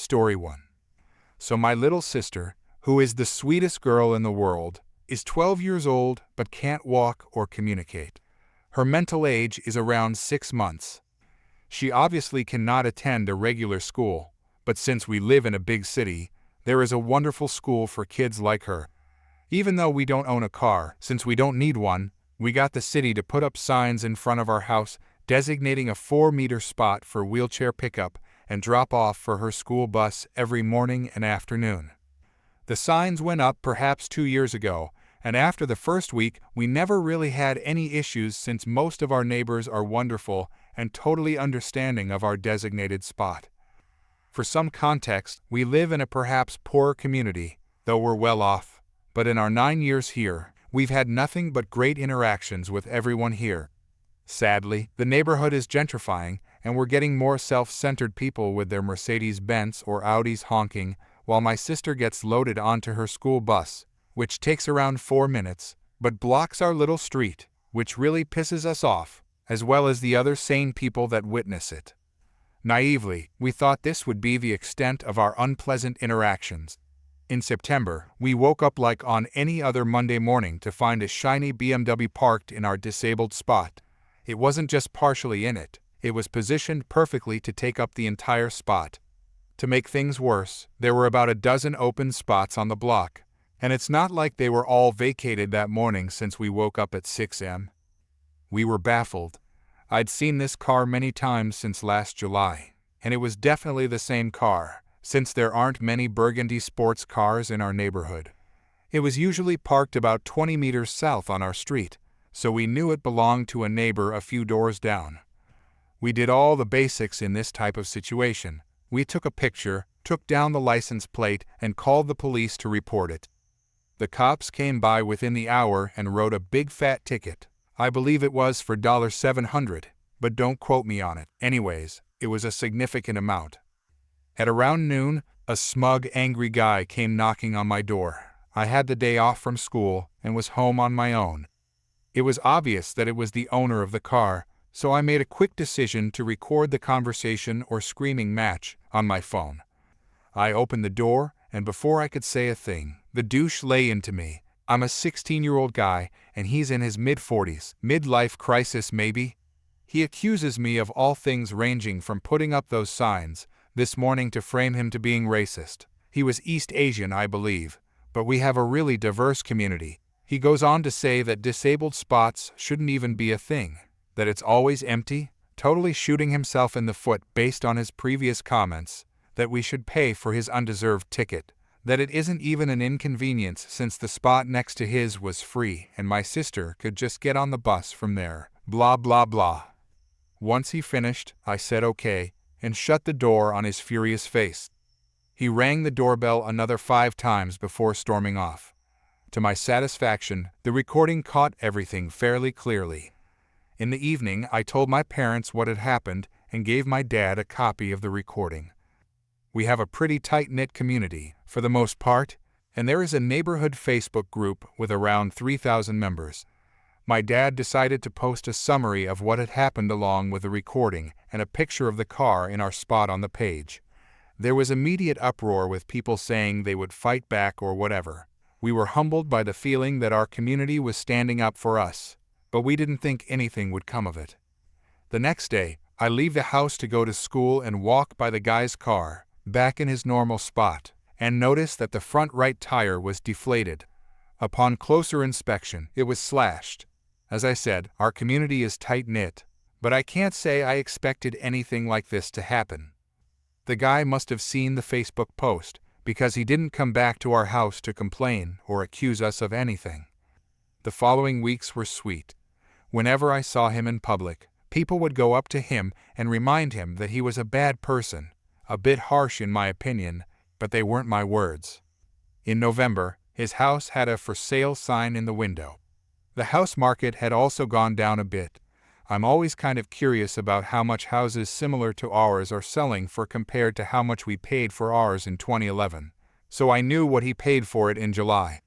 Story 1. So my little sister, who is the sweetest girl in the world, is 12 years old but can't walk or communicate. Her mental age is around 6 months. She obviously cannot attend a regular school, but since we live in a big city, there is a wonderful school for kids like her. Even though we don't own a car, since we don't need one, we got the city to put up signs in front of our house designating a 4-meter spot for wheelchair pickup and drop-off for her school bus every morning and afternoon. The signs went up perhaps 2 years ago, and after the first week we never really had any issues since most of our neighbors are wonderful and totally understanding of our designated spot. For some context, we live in a perhaps poorer community, though we're well off, but in our 9 years here, we've had nothing but great interactions with everyone here. Sadly, the neighborhood is gentrifying, and we're getting more self-centered people with their Mercedes-Benz or Audis honking, while my sister gets loaded onto her school bus, which takes around 4 minutes, but blocks our little street, which really pisses us off, as well as the other sane people that witness it. Naively, we thought this would be the extent of our unpleasant interactions. In September, we woke up like on any other Monday morning to find a shiny BMW parked in our disabled spot. It wasn't just partially in it, it was positioned perfectly to take up the entire spot. To make things worse, there were about a dozen open spots on the block, and it's not like they were all vacated that morning since we woke up at 6 a.m. We were baffled. I'd seen this car many times since last July, and it was definitely the same car, since there aren't many burgundy sports cars in our neighborhood. It was usually parked about 20 meters south on our street, so we knew it belonged to a neighbor a few doors down. We did all the basics in this type of situation. We took a picture, took down the license plate, and called the police to report it. The cops came by within the hour and wrote a big fat ticket. I believe it was for $700, but don't quote me on it. Anyways, it was a significant amount. At around noon, a smug, angry guy came knocking on my door. I had the day off from school and was home on my own. It was obvious that it was the owner of the car, so I made a quick decision to record the conversation or screaming match on my phone. I opened the door, and before I could say a thing, the douche lay into me. I'm a 16-year-old guy, and he's in his mid-40s, midlife crisis maybe. He accuses me of all things ranging from putting up those signs this morning to frame him to being racist. He was East Asian, I believe, but we have a really diverse community. He goes on to say that disabled spots shouldn't even be a thing, that it's always empty, totally shooting himself in the foot based on his previous comments, that we should pay for his undeserved ticket, that it isn't even an inconvenience since the spot next to his was free and my sister could just get on the bus from there, blah blah blah. Once he finished, I said okay, and shut the door on his furious face. He rang the doorbell another 5 times before storming off. To my satisfaction, the recording caught everything fairly clearly. In the evening, I told my parents what had happened and gave my dad a copy of the recording. We have a pretty tight-knit community, for the most part, and there is a neighborhood Facebook group with around 3,000 members. My dad decided to post a summary of what had happened along with the recording and a picture of the car in our spot on the page. There was immediate uproar with people saying they would fight back or whatever. We were humbled by the feeling that our community was standing up for us, but we didn't think anything would come of it. The next day, I leave the house to go to school and walk by the guy's car, back in his normal spot, and notice that the front right tire was deflated. Upon closer inspection, it was slashed. As I said, our community is tight-knit, but I can't say I expected anything like this to happen. The guy must have seen the Facebook post, because he didn't come back to our house to complain or accuse us of anything. The following weeks were sweet. Whenever I saw him in public, people would go up to him and remind him that he was a bad person, a bit harsh in my opinion, but they weren't my words. In November, his house had a for sale sign in the window. The house market had also gone down a bit. I'm always kind of curious about how much houses similar to ours are selling for compared to how much we paid for ours in 2011, so I knew what he paid for it in July.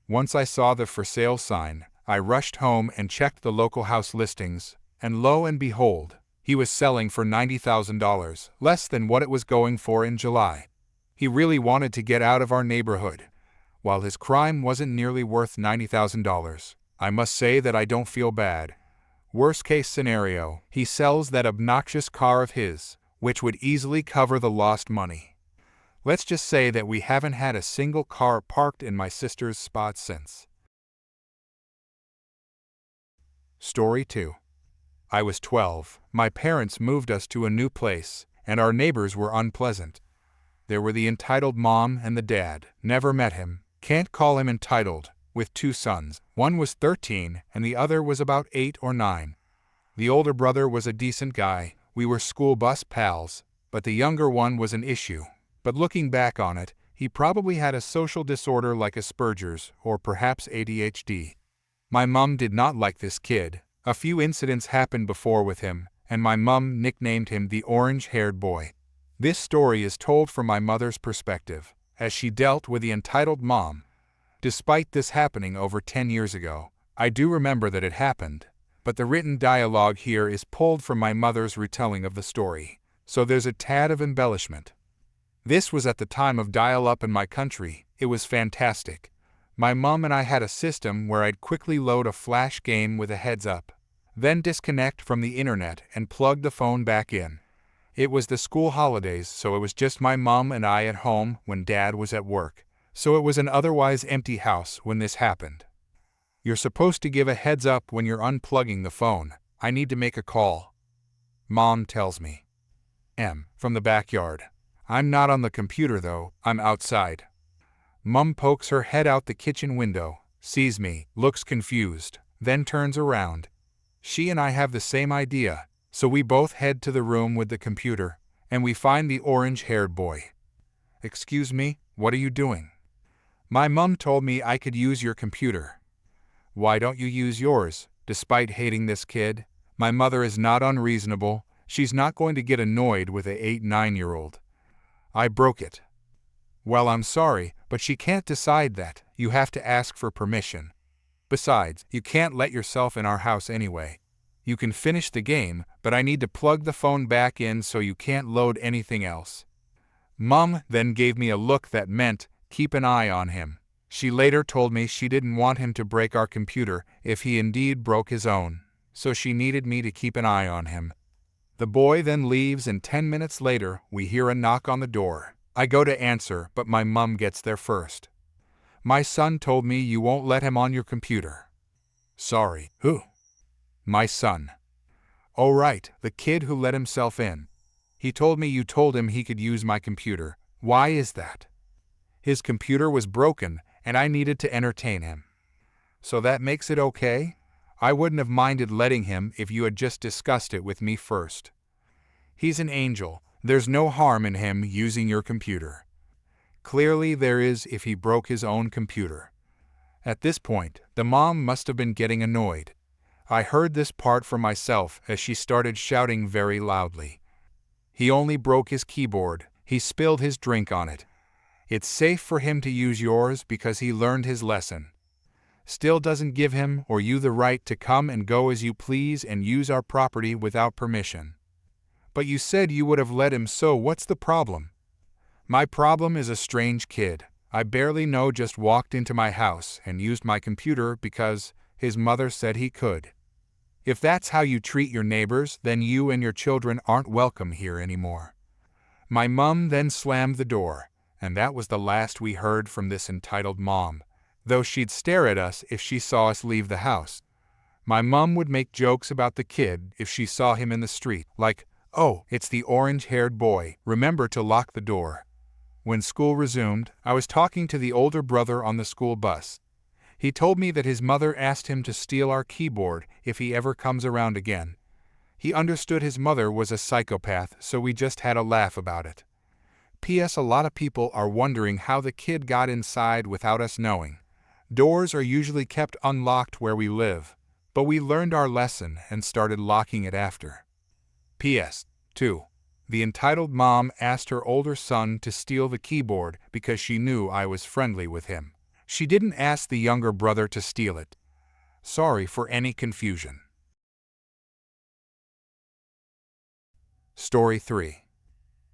Once I saw the for sale sign, I rushed home and checked the local house listings, and lo and behold, he was selling for $90,000, less than what it was going for in July. He really wanted to get out of our neighborhood. While his crime wasn't nearly worth $90,000, I must say that I don't feel bad. Worst case scenario, he sells that obnoxious car of his, which would easily cover the lost money. Let's just say that we haven't had a single car parked in my sister's spot since. Story 2. I was 12. My parents moved us to a new place, and our neighbors were unpleasant. There were the entitled mom and the dad. Never met him. Can't call him entitled. With 2 sons. One was 13 and the other was about 8 or 9. The older brother was a decent guy. We were school bus pals, but the younger one was an issue. But looking back on it, he probably had a social disorder like Asperger's or perhaps ADHD. My mom did not like this kid. A few incidents happened before with him, and my mom nicknamed him the orange-haired boy. This story is told from my mother's perspective, as she dealt with the entitled mom. Despite this happening over 10 years ago, I do remember that it happened, but the written dialogue here is pulled from my mother's retelling of the story, so there's a tad of embellishment. This was at the time of dial-up in my country. It was fantastic. My mom and I had a system where I'd quickly load a flash game with a heads-up, then disconnect from the internet and plug the phone back in. It was the school holidays, so it was just my mom and I at home when Dad was at work, so it was an otherwise empty house when this happened. You're supposed to give a heads-up when you're unplugging the phone. I need to make a call. Mom tells me. From the backyard. I'm not on the computer though, I'm outside. Mom pokes her head out the kitchen window, sees me, looks confused, then turns around. She and I have the same idea, so we both head to the room with the computer, and we find the orange-haired boy. Excuse me, what are you doing? My mom told me I could use your computer. Why don't you use yours? Despite hating this kid, my mother is not unreasonable. She's not going to get annoyed with a 8-9-year-old. I broke it. Well, I'm sorry, but she can't decide that. You have to ask for permission. Besides, you can't let yourself in our house anyway. You can finish the game, but I need to plug the phone back in so you can't load anything else. Mom then gave me a look that meant, keep an eye on him. She later told me she didn't want him to break our computer if he indeed broke his own, so she needed me to keep an eye on him. The boy then leaves and 10 minutes later we hear a knock on the door. I go to answer, but my mom gets there first. My son told me you won't let him on your computer. Sorry, who? My son. Oh right, the kid who let himself in. He told me you told him he could use my computer. Why is that? His computer was broken and I needed to entertain him. So that makes it okay? I wouldn't have minded letting him if you had just discussed it with me first. He's an angel. There's no harm in him using your computer. Clearly there is if he broke his own computer. At this point, the mom must have been getting annoyed. I heard this part for myself as she started shouting very loudly. He only broke his keyboard. He spilled his drink on it. It's safe for him to use yours because he learned his lesson. Still doesn't give him or you the right to come and go as you please and use our property without permission. But you said you would have let him, so what's the problem? My problem is a strange kid. I barely know just walked into my house and used my computer because his mother said he could. If that's how you treat your neighbors, then you and your children aren't welcome here anymore. My mom then slammed the door, and that was the last we heard from this entitled mom, though she'd stare at us if she saw us leave the house. My mom would make jokes about the kid if she saw him in the street, like, "Oh, it's the orange-haired boy, remember to lock the door." When school resumed, I was talking to the older brother on the school bus. He told me that his mother asked him to steal our keyboard if he ever comes around again. He understood his mother was a psychopath, so we just had a laugh about it. P.S. A lot of people are wondering how the kid got inside without us knowing. Doors are usually kept unlocked where we live, but we learned our lesson and started locking it after. P.S. 2. The entitled mom asked her older son to steal the keyboard because she knew I was friendly with him. She didn't ask the younger brother to steal it. Sorry for any confusion. Story 3.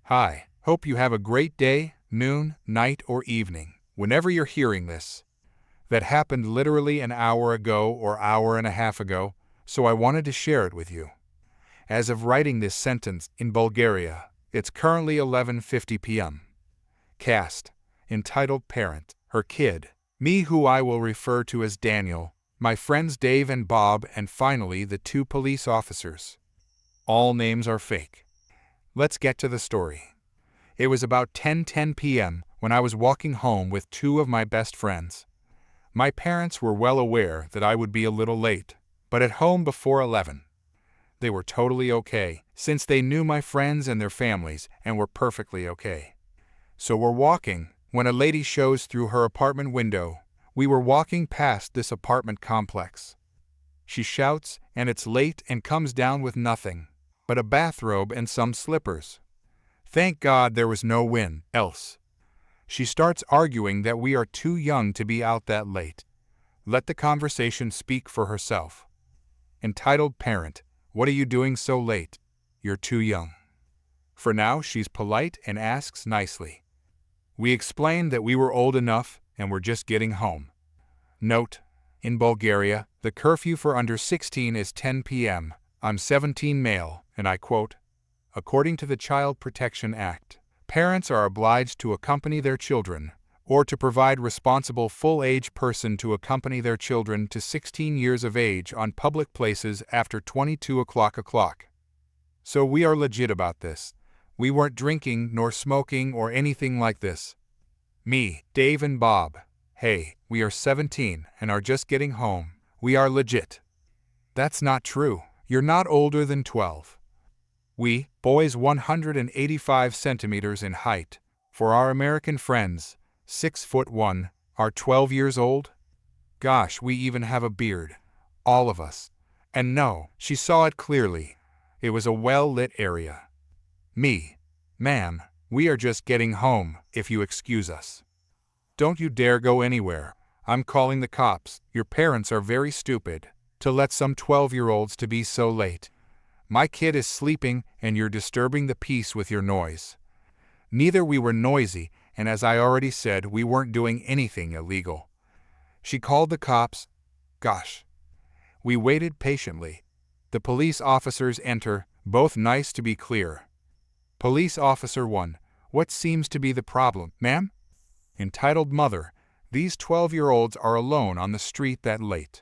Hi, hope you have a great day. noon, night, or evening, whenever you're hearing this. That happened literally an hour ago or hour and a half ago, so I wanted to share it with you. As of writing this sentence in Bulgaria, it's currently 11:50 p.m. Cast, entitled Parent, her kid, me who I will refer to as Daniel, my friends Dave and Bob, and finally the two police officers. All names are fake. Let's get to the story. It was about 10:10 p.m. when I was walking home with two of my best friends. My parents were well aware that I would be a little late, but at home before 11. They were totally okay, since they knew my friends and their families and were perfectly okay. So we're walking, when a lady shows through her apartment window. We were walking past this apartment complex. She shouts, and it's late, and comes down with nothing but a bathrobe and some slippers. Thank God there was no wind, else. She starts arguing that we are too young to be out that late. Let the conversation speak for herself. Entitled Parent, what are you doing so late? You're too young. For now, she's polite and asks nicely. We explained that we were old enough and were just getting home. Note: in Bulgaria, the curfew for under 16 is 10 p.m. I'm 17 male, and I quote, according to the Child Protection Act, parents are obliged to accompany their children, or to provide responsible full-age person to accompany their children to 16 years of age on public places after 22 o'clock. So we are legit about this. We weren't drinking nor smoking or anything like this. Me, Dave and Bob. Hey, we are 17 and are just getting home. We are legit. That's not true. You're not older than 12. We, boys 185 centimeters in height, for our American friends, 6'1", are 12 years old? Gosh, we even have a beard. All of us. And no, she saw it clearly. It was a well-lit area. Me, ma'am, we are just getting home, if you excuse us. Don't you dare go anywhere. I'm calling the cops. Your parents are very stupid to let some 12-year-olds to be so late. My kid is sleeping and you're disturbing the peace with your noise. Neither we were noisy, and as I already said, we weren't doing anything illegal. She called the cops. Gosh. We waited patiently. The police officers enter, both nice to be clear. Police Officer 1, what seems to be the problem, ma'am? Entitled Mother, these 12-year-olds are alone on the street that late.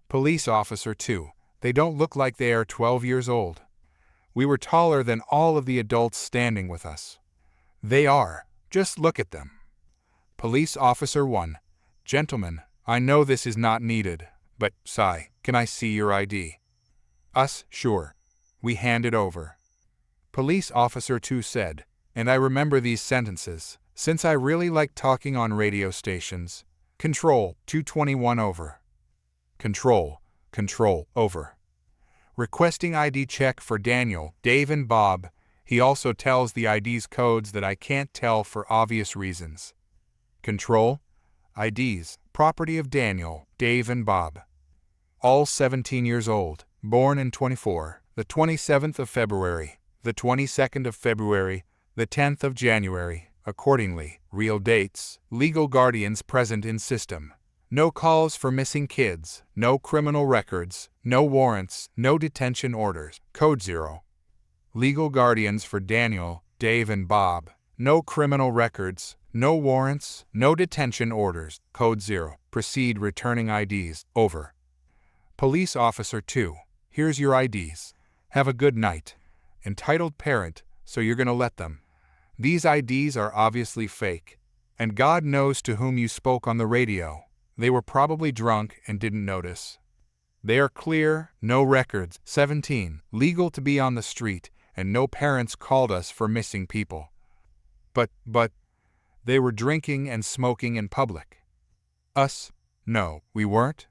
Police Officer 2, they don't look like they are 12 years old. We were taller than all of the adults standing with us. They are. Just look at them. Police Officer 1, gentlemen, I know this is not needed, but, sigh, can I see your ID? Us, sure. We hand it over. Police Officer 2 said, and I remember these sentences, since I really like talking on radio stations. Control, 221 over. Control, over. Requesting ID check for Daniel, Dave and Bob. He also tells the ID's codes that I can't tell for obvious reasons. Control, IDs, property of Daniel, Dave and Bob. All 17 years old, born in 24, the 27th of February, the 22nd of February, the 10th of January, accordingly, real dates, legal guardians present in system. No calls for missing kids, no criminal records, no warrants, no detention orders, code 0. Legal guardians for Daniel, Dave and Bob, no criminal records, no warrants, no detention orders, code 0. Proceed returning IDs, over. Police Officer 2, here's your IDs. Have a good night. Entitled Parent, so you're gonna let them. These IDs are obviously fake. And God knows to whom you spoke on the radio. They were probably drunk and didn't notice. They are clear, no records, 17, legal to be on the street, and no parents called us for missing people. But, they were drinking and smoking in public. Us? No, we weren't.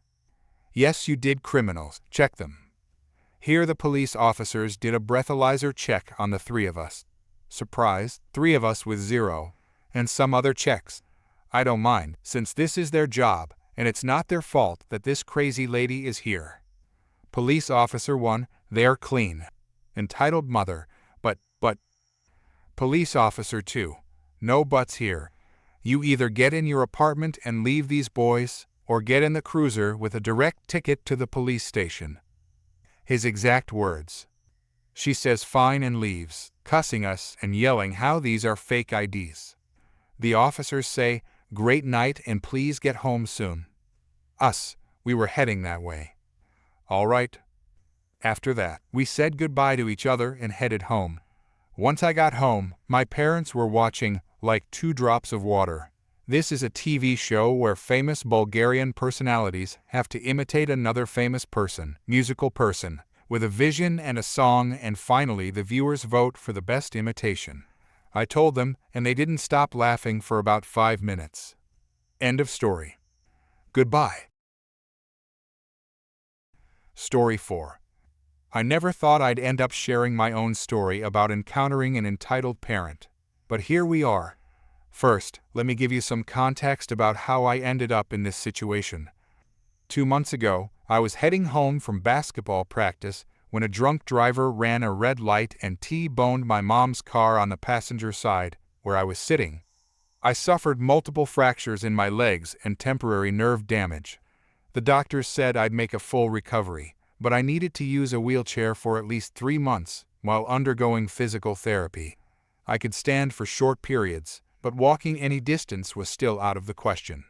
Yes, you did, criminals. Check them. Here the police officers did a breathalyzer check on the three of us. Surprise, 3 of us with 0. And some other checks. I don't mind, since this is their job, and it's not their fault that this crazy lady is here. Police Officer 1, they're clean. Entitled Mother, but. Police Officer 2, No buts here. You either get in your apartment and leave these boys, or get in the cruiser with a direct ticket to the police station. His exact words. She says fine and leaves, cussing us and yelling how these are fake IDs. The officers say, great night and please get home soon. We were heading that way. All right. After that, we said goodbye to each other and headed home. Once I got home, my parents were watching Like Two Drops of Water. This is a TV show where famous Bulgarian personalities have to imitate another famous person, musical person, with a vision and a song, and finally the viewers vote for the best imitation. I told them, and they didn't stop laughing for about 5 minutes. End of story. Goodbye. Story 4. I never thought I'd end up sharing my own story about encountering an entitled parent. But here we are. First, let me give you some context about how I ended up in this situation. 2 months ago, I was heading home from basketball practice when a drunk driver ran a red light and T-boned my mom's car on the passenger side, where I was sitting. I suffered multiple fractures in my legs and temporary nerve damage. The doctors said I'd make a full recovery, but I needed to use a wheelchair for at least 3 months while undergoing physical therapy. I could stand for short periods, but walking any distance was still out of the question.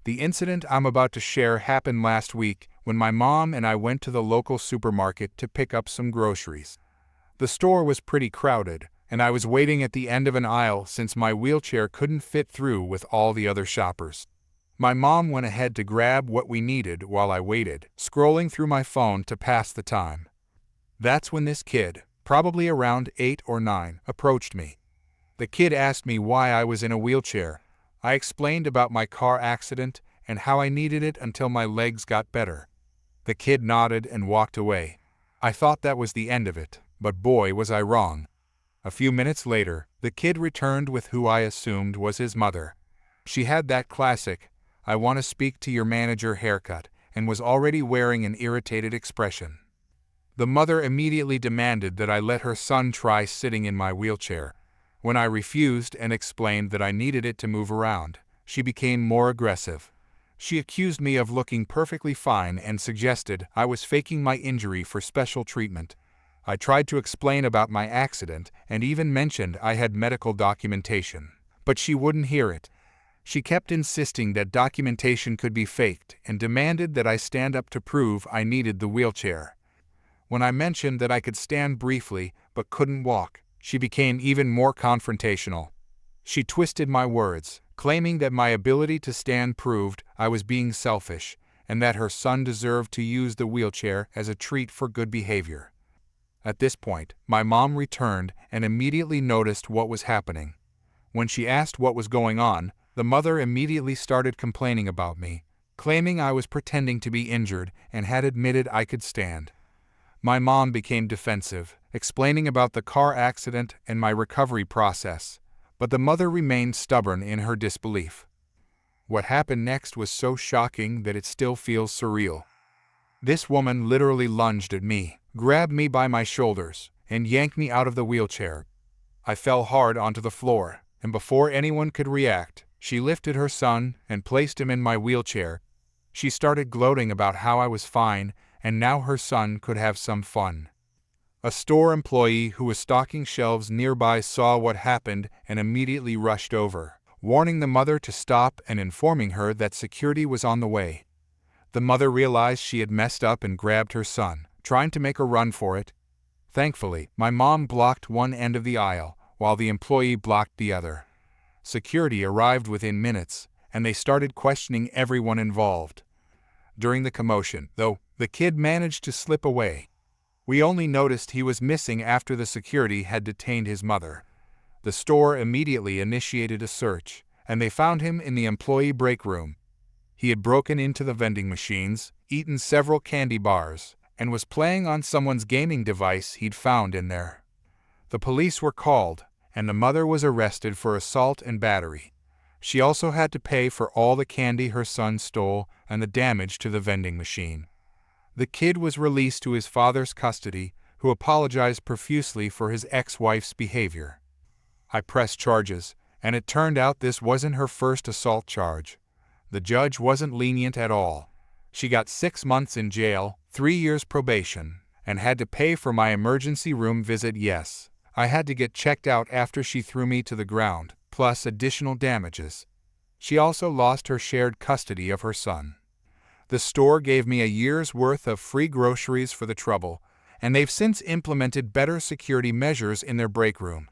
The incident I'm about to share happened last week when my mom and I went to the local supermarket to pick up some groceries. The store was pretty crowded, and I was waiting at the end of an aisle since my wheelchair couldn't fit through with all the other shoppers. My mom went ahead to grab what we needed while I waited, scrolling through my phone to pass the time. That's when this kid, probably around 8 or 9, approached me. The kid asked me why I was in a wheelchair. I explained about my car accident and how I needed it until my legs got better. The kid nodded and walked away. I thought that was the end of it, but boy was I wrong. A few minutes later, the kid returned with who I assumed was his mother. She had that classic, "I want to speak to your manager" haircut, and was already wearing an irritated expression. The mother immediately demanded that I let her son try sitting in my wheelchair. When I refused and explained that I needed it to move around, she became more aggressive. She accused me of looking perfectly fine and suggested I was faking my injury for special treatment. I tried to explain about my accident and even mentioned I had medical documentation, but she wouldn't hear it. She kept insisting that documentation could be faked and demanded that I stand up to prove I needed the wheelchair. When I mentioned that I could stand briefly but couldn't walk, she became even more confrontational. She twisted my words, claiming that my ability to stand proved I was being selfish and that her son deserved to use the wheelchair as a treat for good behavior. At this point, my mom returned and immediately noticed what was happening. When she asked what was going on, the mother immediately started complaining about me, claiming I was pretending to be injured and had admitted I could stand. My mom became defensive, explaining about the car accident and my recovery process, but the mother remained stubborn in her disbelief. What happened next was so shocking that it still feels surreal. This woman literally lunged at me, grabbed me by my shoulders, and yanked me out of the wheelchair. I fell hard onto the floor, and before anyone could react, she lifted her son and placed him in my wheelchair. She started gloating about how I was fine, and now her son could have some fun. A store employee who was stocking shelves nearby saw what happened and immediately rushed over, warning the mother to stop and informing her that security was on the way. The mother realized she had messed up and grabbed her son, trying to make a run for it. Thankfully, my mom blocked one end of the aisle, while the employee blocked the other. Security arrived within minutes, and they started questioning everyone involved. During the commotion, though, the kid managed to slip away. We only noticed he was missing after the security had detained his mother. The store immediately initiated a search, and they found him in the employee break room. He had broken into the vending machines, eaten several candy bars, and was playing on someone's gaming device he'd found in there. The police were called, and the mother was arrested for assault and battery. She also had to pay for all the candy her son stole and the damage to the vending machine. The kid was released to his father's custody, who apologized profusely for his ex-wife's behavior. I pressed charges, And it turned out this wasn't her first assault charge. The judge wasn't lenient at all. She got 6 months in jail, 3 years probation, and had to pay for my emergency room visit. Yes, I had to get checked out after she threw me to the ground, plus additional damages. She also lost her shared custody of her son. The store gave me a year's worth of free groceries for the trouble, and they've since implemented better security measures in their break room.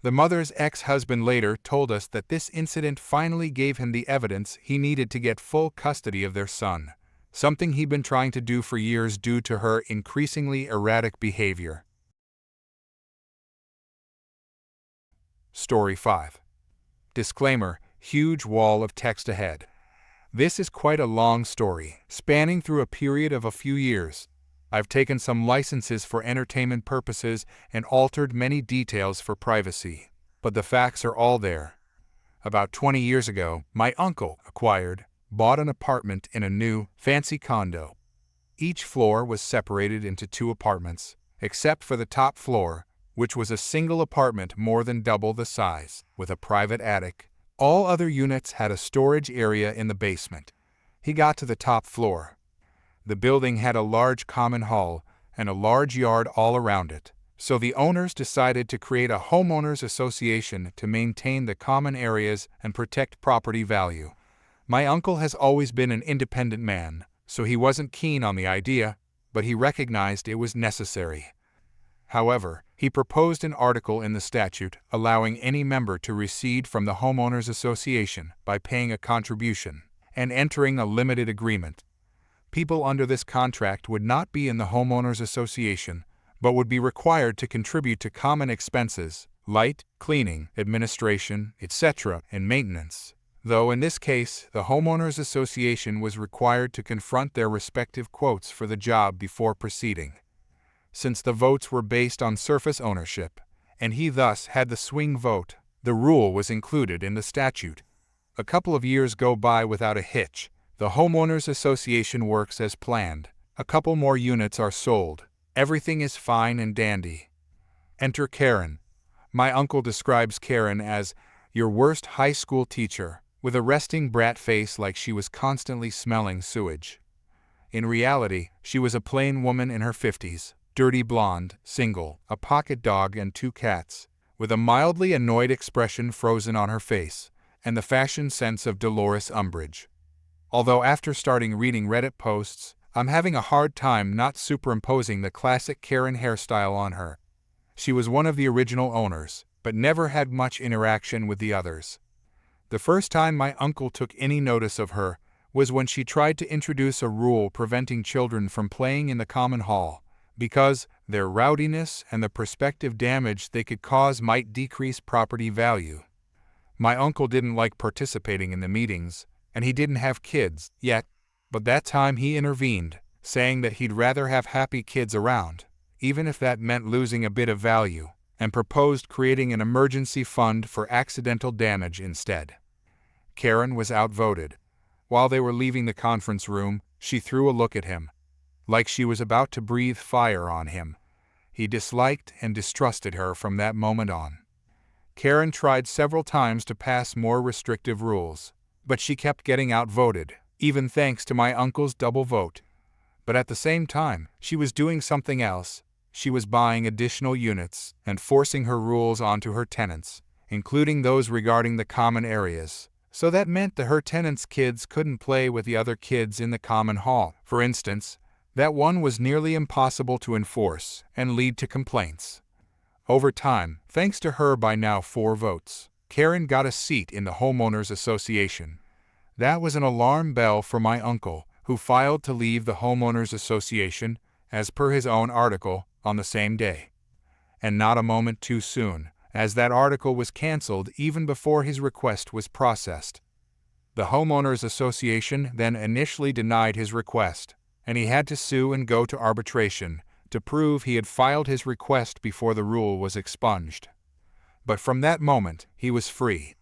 The mother's ex-husband later told us that this incident finally gave him the evidence he needed to get full custody of their son, something he'd been trying to do for years due to her increasingly erratic behavior. Story 5. Disclaimer: huge wall of text ahead. This is quite a long story, spanning through a period of a few years. I've taken some licenses for entertainment purposes and altered many details for privacy, but the facts are all there. About 20 years ago, my uncle bought an apartment in a new, fancy condo. Each floor was separated into 2 apartments, except for the top floor, which was a single apartment more than double the size, with a private attic. All other units had a storage area in the basement. He got to the top floor. The building had a large common hall and a large yard all around it, so the owners decided to create a homeowners association to maintain the common areas and protect property value. My uncle has always been an independent man, so he wasn't keen on the idea, but he recognized it was necessary. However, he proposed an article in the statute allowing any member to recede from the homeowners association by paying a contribution and entering a limited agreement. People under this contract would not be in the homeowners association, but would be required to contribute to common expenses, light, cleaning, administration, etc., and maintenance. Though in this case, the homeowners association was required to confront their respective quotes for the job before proceeding. Since the votes were based on surface ownership, and he thus had the swing vote, the rule was included in the statute. A couple of years go by without a hitch. The homeowners association works as planned. A couple more units are sold. Everything is fine and dandy. Enter Karen. My uncle describes Karen as your worst high school teacher, with a resting brat face like she was constantly smelling sewage. In reality, she was a plain woman in her 50s, dirty blonde, single, a pocket dog and 2 cats, with a mildly annoyed expression frozen on her face, and the fashion sense of Dolores Umbridge. Although after starting reading Reddit posts, I'm having a hard time not superimposing the classic Karen hairstyle on her. She was one of the original owners, but never had much interaction with the others. The first time my uncle took any notice of her was when she tried to introduce a rule preventing children from playing in the common hall, because their rowdiness and the prospective damage they could cause might decrease property value. My uncle didn't like participating in the meetings, and he didn't have kids yet, but that time he intervened, saying that he'd rather have happy kids around, even if that meant losing a bit of value, and proposed creating an emergency fund for accidental damage instead. Karen was outvoted. While they were leaving the conference room, she threw a look at him, like she was about to breathe fire on him. He disliked and distrusted her from that moment on. Karen tried several times to pass more restrictive rules, but she kept getting outvoted, even thanks to my uncle's double vote. But at the same time, she was doing something else. She was buying additional units and forcing her rules onto her tenants, including those regarding the common areas. So that meant that her tenants' kids couldn't play with the other kids in the common hall. For instance, that one was nearly impossible to enforce and lead to complaints. Over time, thanks to her by now 4 votes, Karen got a seat in the homeowners association. That was an alarm bell for my uncle, who filed to leave the homeowners association, as per his own article, on the same day. And not a moment too soon, as that article was canceled even before his request was processed. The homeowners association then initially denied his request, and he had to sue and go to arbitration to prove he had filed his request before the rule was expunged. But from that moment, he was free.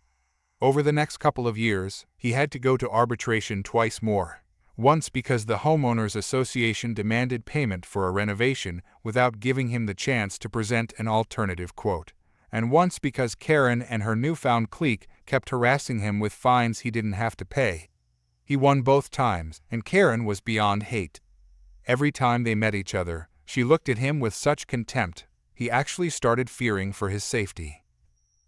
Over the next couple of years, he had to go to arbitration twice more. Once because the homeowners association demanded payment for a renovation without giving him the chance to present an alternative quote, and once because Karen and her newfound clique kept harassing him with fines he didn't have to pay. He won both times, and Karen was beyond hate. Every time they met each other, she looked at him with such contempt, he actually started fearing for his safety.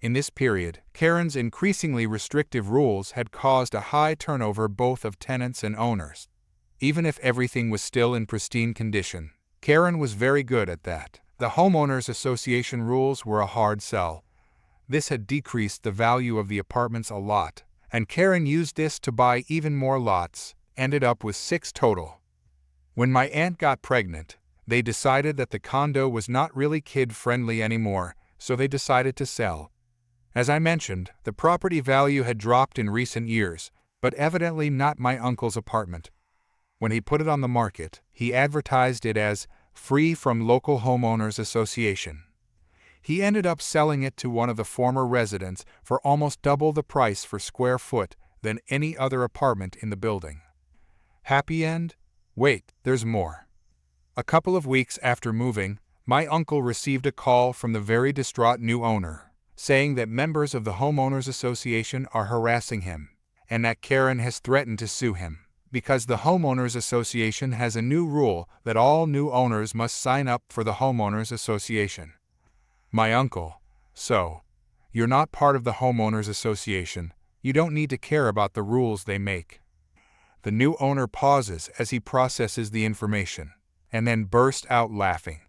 In this period, Karen's increasingly restrictive rules had caused a high turnover both of tenants and owners. Even if everything was still in pristine condition, Karen was very good at that. The homeowners association rules were a hard sell. This had decreased the value of the apartments a lot, and Karen used this to buy even more lots, ended up with 6 total. When my aunt got pregnant, they decided that the condo was not really kid-friendly anymore, so they decided to sell. As I mentioned, the property value had dropped in recent years, but evidently not my uncle's apartment. When he put it on the market, he advertised it as free from local homeowners association. He ended up selling it to one of the former residents for almost double the price per square foot than any other apartment in the building. Happy end? Wait, there's more. A couple of weeks after moving, my uncle received a call from the very distraught new owner, saying that members of the homeowners association are harassing him, and that Karen has threatened to sue him, because the homeowners association has a new rule that all new owners must sign up for the homeowners association. My uncle, so, you're not part of the homeowners association, you don't need to care about the rules they make. The new owner pauses as he processes the information, and then burst out laughing.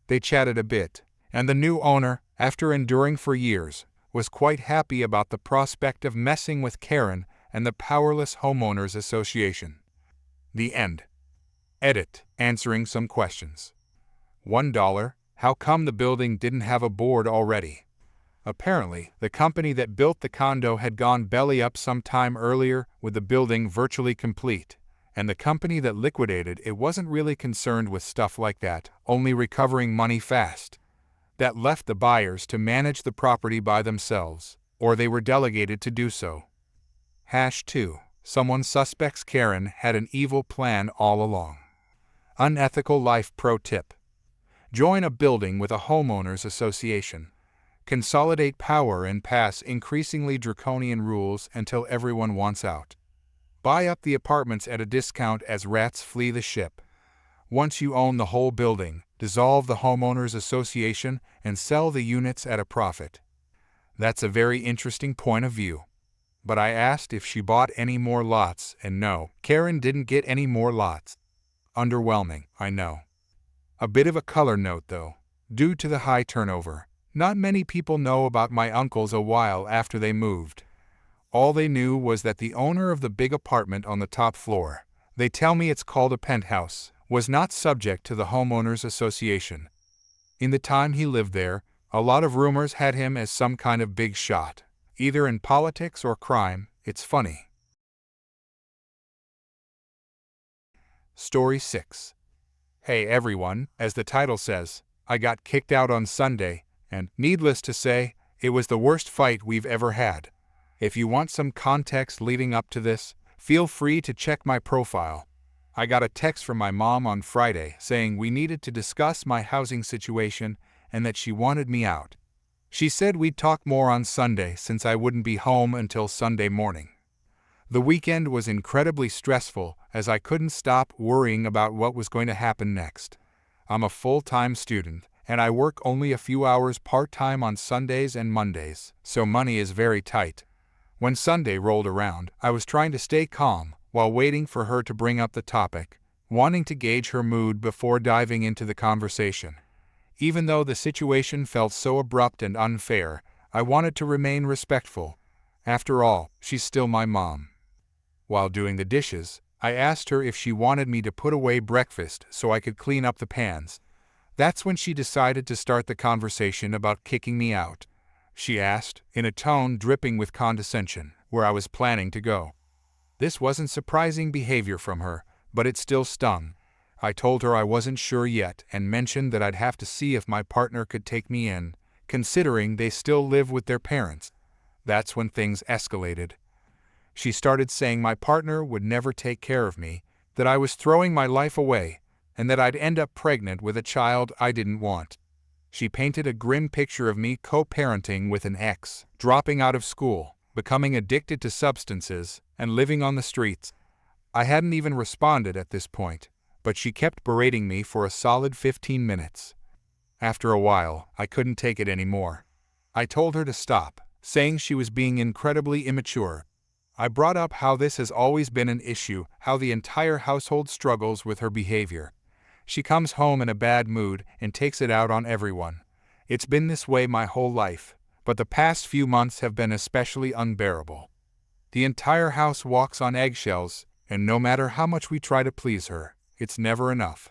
They chatted a bit, and the new owner, after enduring for years, was quite happy about the prospect of messing with Karen and the powerless homeowners association. The end. Edit. Answering some questions. $1. How come the building didn't have a board already? Apparently, the company that built the condo had gone belly up some time earlier with the building virtually complete, and the company that liquidated it wasn't really concerned with stuff like that, only recovering money fast. That left the buyers to manage the property by themselves, or they were delegated to do so. #2. Someone suspects Karen had an evil plan all along. Unethical life pro tip. Join a building with a homeowners association. Consolidate power and pass increasingly draconian rules until everyone wants out. Buy up the apartments at a discount as rats flee the ship. Once you own the whole building, dissolve the homeowners association and sell the units at a profit. That's a very interesting point of view. But I asked if she bought any more lots, and no, Karen didn't get any more lots. Underwhelming, I know. A bit of a color note though. Due to the high turnover, not many people know about my uncles a while after they moved. All they knew was that the owner of the big apartment on the top floor, they tell me it's called a penthouse, was not subject to the homeowners association. In the time he lived there, a lot of rumors had him as some kind of big shot, either in politics or crime. It's funny. Story 6. Hey everyone, as the title says, I got kicked out on Sunday, and, needless to say, it was the worst fight we've ever had. If you want some context leading up to this, feel free to check my profile. I got a text from my mom on Friday saying we needed to discuss my housing situation and that she wanted me out. She said we'd talk more on Sunday since I wouldn't be home until Sunday morning. The weekend was incredibly stressful as I couldn't stop worrying about what was going to happen next. I'm a full-time student, and I work only a few hours part-time on Sundays and Mondays, so money is very tight. When Sunday rolled around, I was trying to stay calm while waiting for her to bring up the topic, wanting to gauge her mood before diving into the conversation. Even though the situation felt so abrupt and unfair, I wanted to remain respectful. After all, she's still my mom. While doing the dishes, I asked her if she wanted me to put away breakfast so I could clean up the pans. That's when she decided to start the conversation about kicking me out. She asked, in a tone dripping with condescension, where I was planning to go. This wasn't surprising behavior from her, but it still stung. I told her I wasn't sure yet and mentioned that I'd have to see if my partner could take me in, considering they still live with their parents. That's when things escalated. She started saying my partner would never take care of me, that I was throwing my life away, and that I'd end up pregnant with a child I didn't want. She painted a grim picture of me co-parenting with an ex, dropping out of school, becoming addicted to substances, and living on the streets. I hadn't even responded at this point, but she kept berating me for a solid 15 minutes. After a while, I couldn't take it anymore. I told her to stop, saying she was being incredibly immature. I brought up how this has always been an issue, how the entire household struggles with her behavior. She comes home in a bad mood and takes it out on everyone. It's been this way my whole life, but the past few months have been especially unbearable. The entire house walks on eggshells, and no matter how much we try to please her, it's never enough.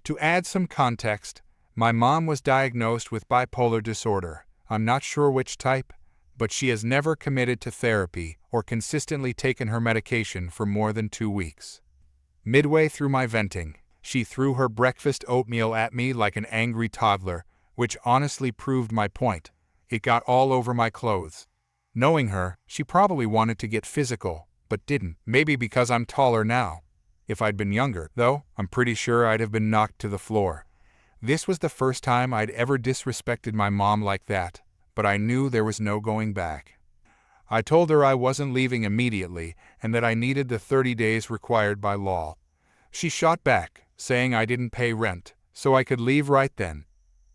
To add some context, my mom was diagnosed with bipolar disorder. I'm not sure which type, but she has never committed to therapy or consistently taken her medication for more than 2 weeks. Midway through my venting, she threw her breakfast oatmeal at me like an angry toddler, which honestly proved my point. It got all over my clothes. Knowing her, she probably wanted to get physical, but didn't, maybe because I'm taller now. If I'd been younger, though, I'm pretty sure I'd have been knocked to the floor. This was the first time I'd ever disrespected my mom like that, but I knew there was no going back. I told her I wasn't leaving immediately and that I needed the 30 days required by law. She shot back, saying I didn't pay rent, so I could leave right then.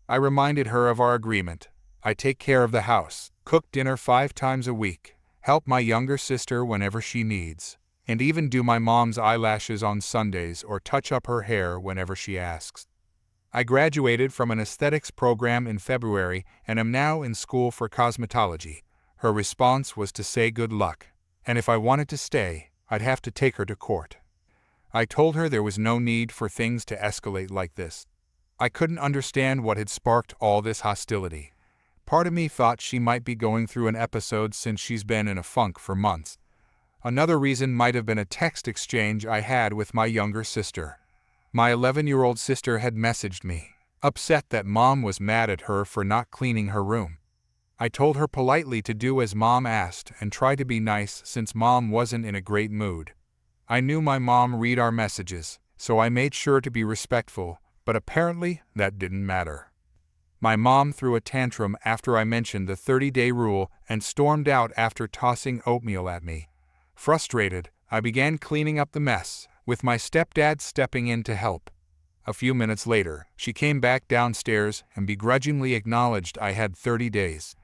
I reminded her of our agreement. I take care of the house, cook dinner 5 times a week, help my younger sister whenever she needs, and even do my mom's eyelashes on Sundays or touch up her hair whenever she asks. I graduated from an aesthetics program in February and am now in school for cosmetology. Her response was to say good luck, and if I wanted to stay, I'd have to take her to court. I told her there was no need for things to escalate like this. I couldn't understand what had sparked all this hostility. Part of me thought she might be going through an episode since she's been in a funk for months. Another reason might have been a text exchange I had with my younger sister. My 11-year-old sister had messaged me, upset that Mom was mad at her for not cleaning her room. I told her politely to do as Mom asked and try to be nice since Mom wasn't in a great mood. I knew my mom read our messages, so I made sure to be respectful, but apparently that didn't matter. My mom threw a tantrum after I mentioned the 30-day rule and stormed out after tossing oatmeal at me. Frustrated, I began cleaning up the mess, with my stepdad stepping in to help. A few minutes later, she came back downstairs and begrudgingly acknowledged I had 30 days.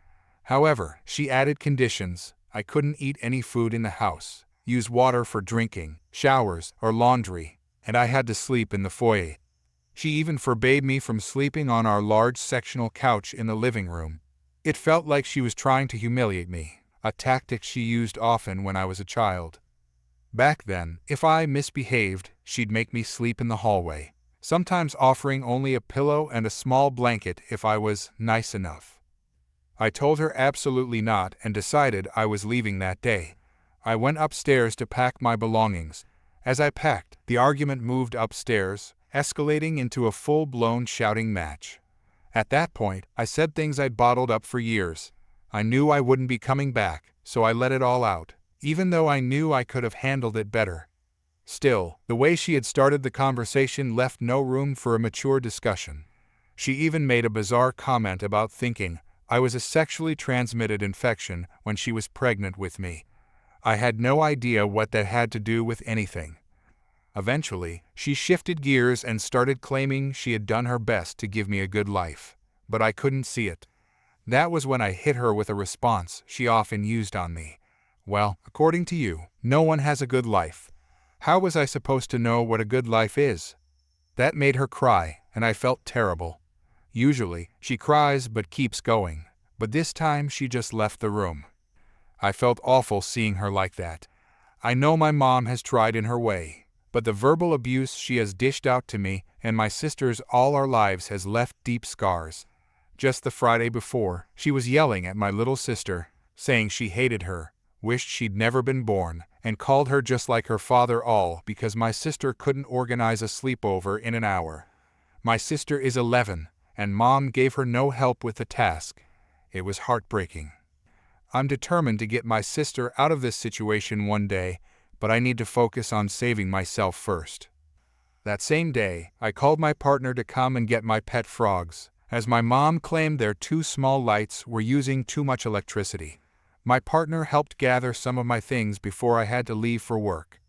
However, she added conditions. I couldn't eat any food in the house, use water for drinking, showers, or laundry, and I had to sleep in the foyer. She even forbade me from sleeping on our large sectional couch in the living room. It felt like she was trying to humiliate me, a tactic she used often when I was a child. Back then, if I misbehaved, she'd make me sleep in the hallway, sometimes offering only a pillow and a small blanket if I was nice enough. I told her absolutely not and decided I was leaving that day. I went upstairs to pack my belongings. As I packed, the argument moved upstairs, escalating into a full-blown shouting match. At that point, I said things I'd bottled up for years. I knew I wouldn't be coming back, so I let it all out, even though I knew I could have handled it better. Still, the way she had started the conversation left no room for a mature discussion. She even made a bizarre comment about thinking I was a sexually transmitted infection when she was pregnant with me. I had no idea what that had to do with anything. Eventually, she shifted gears and started claiming she had done her best to give me a good life, but I couldn't see it. That was when I hit her with a response she often used on me. Well, according to you, no one has a good life. How was I supposed to know what a good life is? That made her cry, and I felt terrible. Usually, she cries but keeps going, but this time she just left the room. I felt awful seeing her like that. I know my mom has tried in her way, but the verbal abuse she has dished out to me and my sisters all our lives has left deep scars. Just the Friday before, she was yelling at my little sister, saying she hated her, wished she'd never been born, and called her just like her father all because my sister couldn't organize a sleepover in an hour. My sister is 11, and Mom gave her no help with the task. It was heartbreaking. I'm determined to get my sister out of this situation one day, but I need to focus on saving myself first. That same day, I called my partner to come and get my pet frogs. as my mom claimed their two small lights were using too much electricity. My partner helped gather some of my things before I had to leave for work.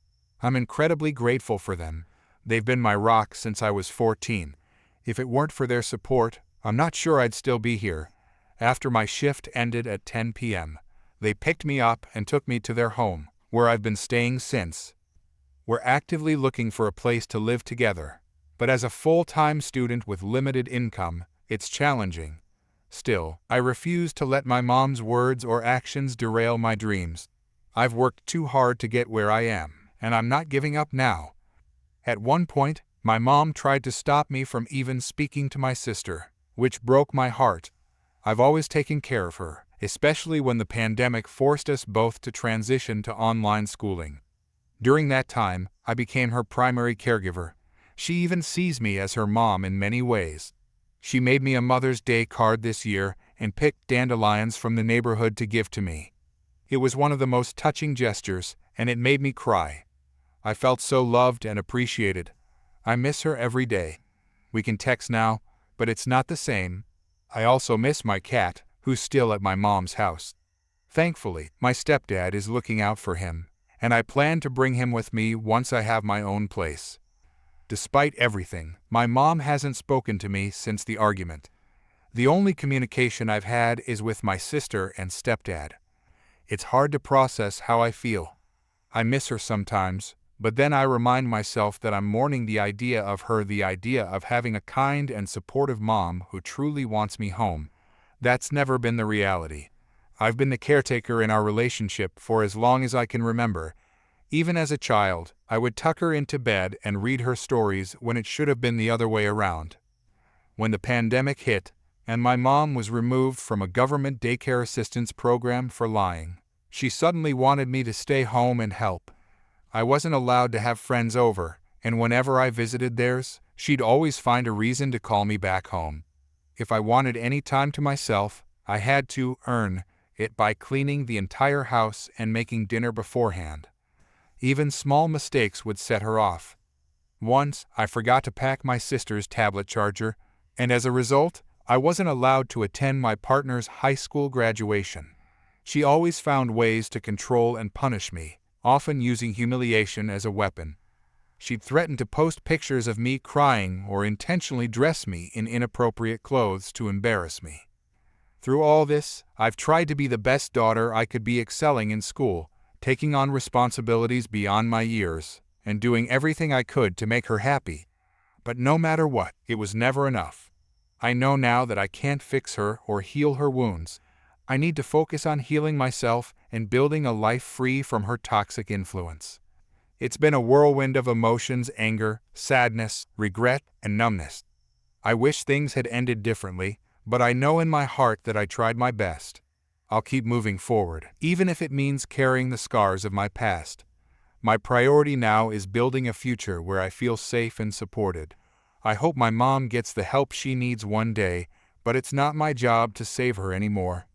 I'm incredibly grateful for them. They've been my rock since I was 14. If it weren't for their support, I'm not sure I'd still be here. After my shift ended at 10 p.m., they picked me up and took me to their home, where I've been staying since. We're actively looking for a place to live together, but as a full-time student with limited income, it's challenging. Still, I refuse to let my mom's words or actions derail my dreams. I've worked too hard to get where I am, and I'm not giving up now. At one point, my mom tried to stop me from even speaking to my sister, which broke my heart. I've always taken care of her, especially when the pandemic forced us both to transition to online schooling. During that time, I became her primary caregiver. She even sees me as her mom in many ways. She made me a Mother's Day card this year and picked dandelions from the neighborhood to give to me. It was one of the most touching gestures, and it made me cry. I felt so loved and appreciated. I miss her every day. We can text now, but it's not the same. I also miss my cat, who's still at my mom's house. Thankfully, my stepdad is looking out for him, and I plan to bring him with me once I have my own place. Despite everything, my mom hasn't spoken to me since the argument. The only communication I've had is with my sister and stepdad. It's hard to process how I feel. I miss her sometimes, but then I remind myself that I'm mourning the idea of having a kind and supportive mom who truly wants me home. That's never been the reality. I've been the caretaker in our relationship for as long as I can remember. Even as a child, I would tuck her into bed and read her stories when it should have been the other way around. When the pandemic hit, and my mom was removed from a government daycare assistance program for lying, she suddenly wanted me to stay home and help. I wasn't allowed to have friends over, and whenever I visited theirs, she'd always find a reason to call me back home. If I wanted any time to myself, I had to earn it by cleaning the entire house and making dinner beforehand. Even small mistakes would set her off. Once, I forgot to pack my sister's tablet charger, and as a result, I wasn't allowed to attend my partner's high school graduation. She always found ways to control and punish me, often using humiliation as a weapon. She'd threaten to post pictures of me crying or intentionally dress me in inappropriate clothes to embarrass me. Through all this, I've tried to be the best daughter I could be, excelling in school, taking on responsibilities beyond my years, and doing everything I could to make her happy. But no matter what, it was never enough. I know now that I can't fix her or heal her wounds. I need to focus on healing myself and building a life free from her toxic influence. It's been a whirlwind of emotions: anger, sadness, regret, and numbness. I wish things had ended differently, but I know in my heart that I tried my best. I'll keep moving forward, even if it means carrying the scars of my past. My priority now is building a future where I feel safe and supported. I hope my mom gets the help she needs one day, but it's not my job to save her anymore.